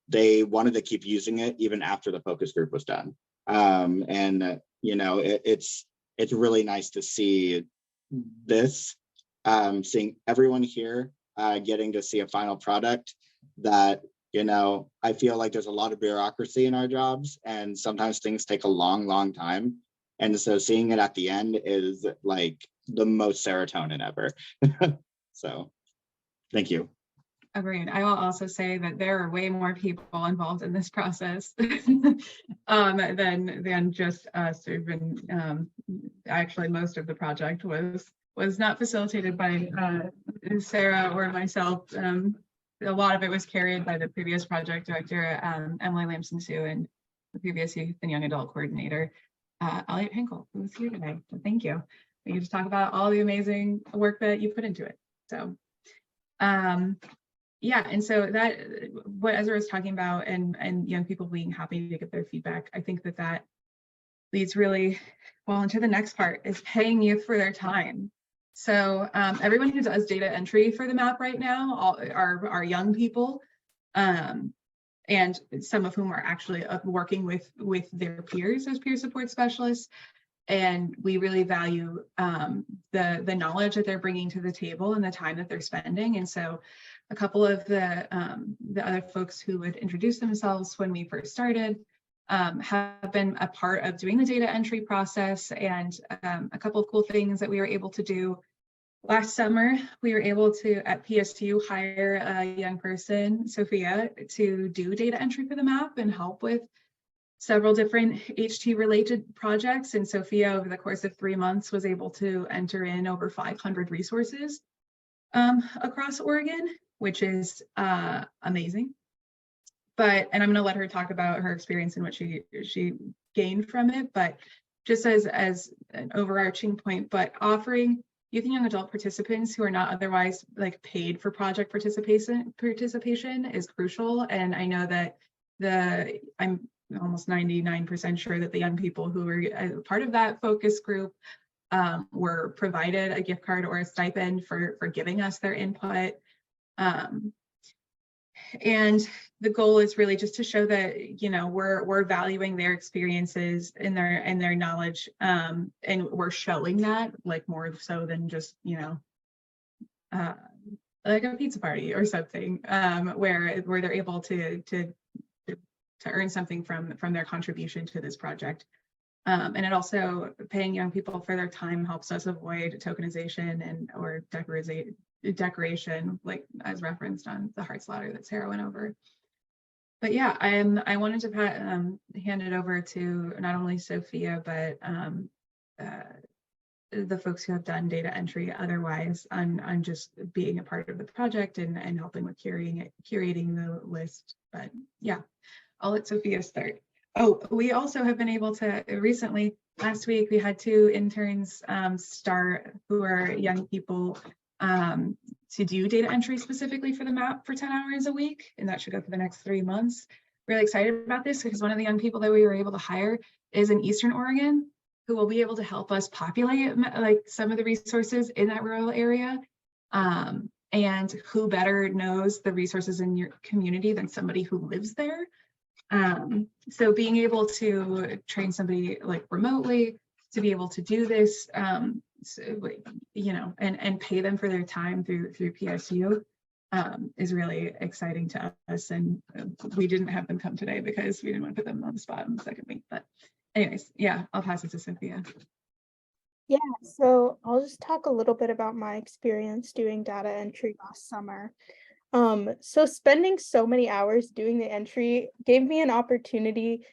they wanted to keep using it even after the focus group was done. It's really nice to see this seeing everyone here, getting to see a final product that, you know, I feel like there's a lot of bureaucracy in our jobs and sometimes things take a long time. And so seeing it at the end is like the most serotonin ever. So thank you. Agreed. I will also say that there are way more people involved in this process than just us. Actually, most of the project was not facilitated by Sarah or myself. A lot of it was carried by the previous project director, Emily Lamson-Sue, and the previous youth and young adult coordinator, Elliot Hinkle, who is here today. So thank you. We get to talk about all the amazing work that you put into it. So. Yeah, and so that what Ezra was talking about and young people being happy to get their feedback, I think that leads really well into the next part, is paying youth for their time. So everyone who does data entry for the map right now are young people, and some of whom are actually working with their peers as peer support specialists. And we really value the knowledge that they're bringing to the table and the time that they're spending. And so a couple of the other folks who would introduce themselves when we first started have been a part of doing the data entry process. And a couple of cool things that we were able to do last summer, we were able to, at PSU, hire a young person, Sophia, to do data entry for the map and help with several different HT related projects. And Sophia, over the course of 3 months, was able to enter in over 500 resources across Oregon, which is amazing. And I'm going to let her talk about her experience and what she gained from it. But just as an overarching point, but offering youth and young adult participants who are not otherwise like paid for project participation is crucial. And I know that I'm almost 99% sure that the young people who were part of that focus group were provided a gift card or a stipend for giving us their input. And the goal is really just to show that, you know, we're valuing their experiences and their knowledge, and we're showing that, like, more so than just, you know, like a pizza party or something, where they're able to earn something from their contribution to this project. And it also, paying young people for their time helps us avoid tokenization or decoration, like as referenced on the Hearts ladder that Sarah went over. But yeah, I wanted to hand it over to not only Sophia, but the folks who have done data entry otherwise on just being a part of the project and helping with curating the list. But yeah, I'll let Sophia start. Oh, we also have been able to recently, last week, we had 2 interns start who are young people to do data entry specifically for the map for 10 hours a week, and that should go for the next 3 months. Really excited about this because one of the young people that we were able to hire is in Eastern Oregon, who will be able to help us populate like some of the resources in that rural area. And who better knows the resources in your community than somebody who lives there. So being able to train somebody like remotely to be able to do this, you know, and pay them for their time through PSU is really exciting to us. And we didn't have them come today because we didn't want to put them on the spot in the second week. But anyways, yeah, I'll pass it to Sophia. Yeah, so I'll just talk a little bit about my experience doing data entry last summer. So spending so many hours doing the entry gave me an opportunity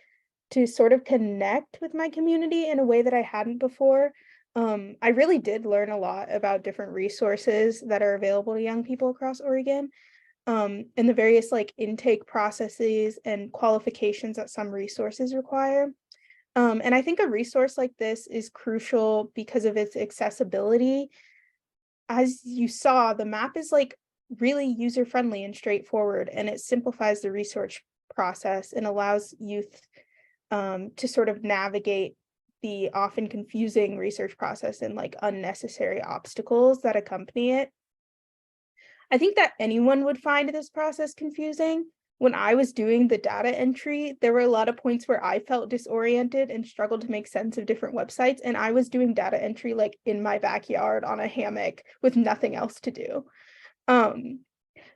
to sort of connect with my community in a way that I hadn't before. I really did learn a lot about different resources that are available to young people across Oregon, and the various like intake processes and qualifications that some resources require. And I think a resource like this is crucial because of its accessibility. As you saw, the map is like really user-friendly and straightforward, and it simplifies the research process and allows youth to sort of navigate the often confusing research process and like unnecessary obstacles that accompany it. I think that anyone would find this process confusing, when I was doing the data entry, there were a lot of points where I felt disoriented and struggled to make sense of different websites. And I was doing data entry like in my backyard on a hammock with nothing else to do.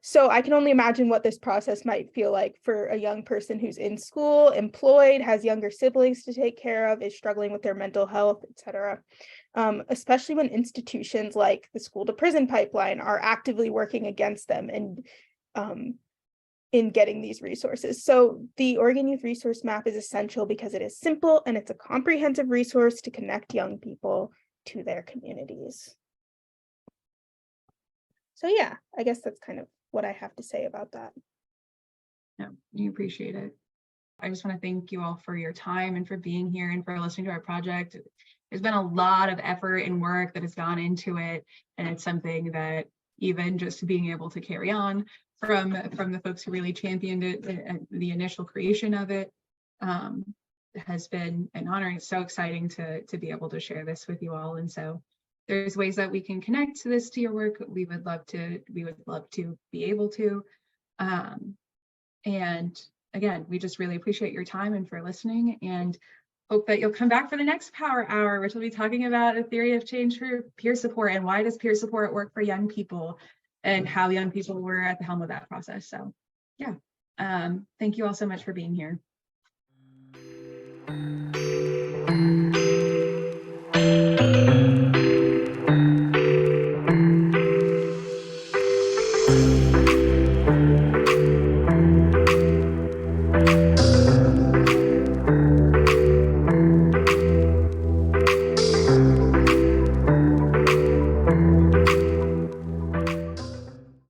So I can only imagine what this process might feel like for a young person who's in school, employed, has younger siblings to take care of, is struggling with their mental health, etc. Especially when institutions like the school to prison pipeline are actively working against them and in getting these resources. So the Oregon Youth Resource Map is essential because it is simple and it's a comprehensive resource to connect young people to their communities. So yeah, I guess that's kind of what I have to say about that. Yeah, we appreciate it. I just want to thank you all for your time and for being here and for listening to our project. There's been a lot of effort and work that has gone into it, and it's something that even just being able to carry on from the folks who really championed it, the initial creation of it, has been an honor. It's so exciting to be able to share this with you all. And so there's ways that we can connect to your work. We would love to be able to. And again, we just really appreciate your time and for listening, and hope that you'll come back for the next Power Hour, which will be talking about a theory of change for peer support and why does peer support work for young people and how young people were at the helm of that process. So yeah, thank you all so much for being here.